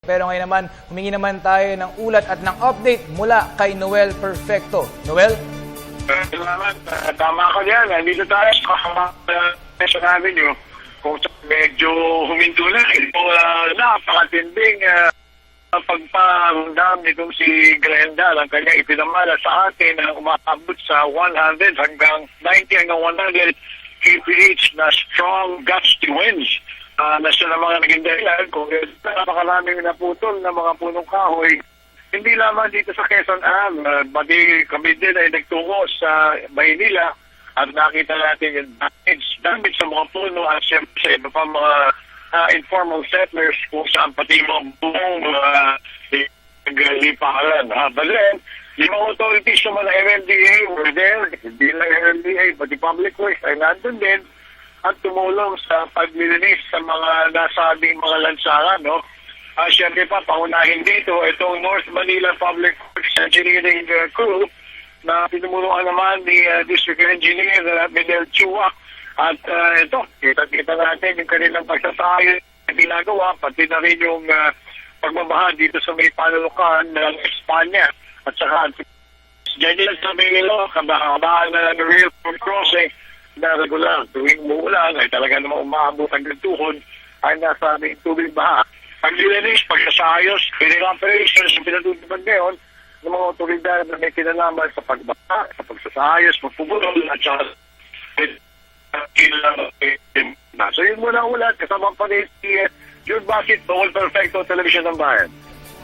Pero ngayon naman, humingi naman tayo ng ulat at ng update mula kay Noel Perfecto. Noel? Salamat. Tama ka dyan. Nandito tayo sa Avenue. Kung medyo huminto na, ito napakatinding pagparamdam nitong si Glenda. Ang kanyang ipinamala sa atin na umaabot sa 100 hanggang 90 hanggang 100 kph na strong gusty winds. Na siya na mga naging dahilan kung napakaraming naputol na mga punong kahoy. Hindi lamang dito sa Quezon Am, pati kami din ay nagtungo sa Maynila at nakita natin yung damage sa mga puno at siyempre sa iba pa mga informal settlers kung saan pati mga buong nagliparan. But then, yung mga authorities naman ng MMDA were there, hindi lang MMDA, pati public works ay nandun din at tumulong sa paglilinis sa mga nasabing mga lansangan, no? Siyempre pa, paunahin dito, itong North Manila Public Works Engineering Crew na pinumulungan naman ni District Engineer Miguel Chua. At ito, kita natin yung kanilang pagsasayo na ginagawa, pati na rin yung pagbabaha dito sa may panulukan ng Espanya. At saka, dyan lang sa Manila, kabahan na railroad crossing na regular. Tuwing muulan, ay talaga naman umaabot ang tuhod ay nasa may tubig baha. Paglilinis, pagsasayos, cleaning operations, yung pinatutupan ngayon ng mga otoridad na may kinalaman sa pagbaha, sa pagsasayos, pagpupulong, at saka so yun muna ulat, kasama pa rin si Jude Bassett, Noel Perfecto, Television ng Bayan.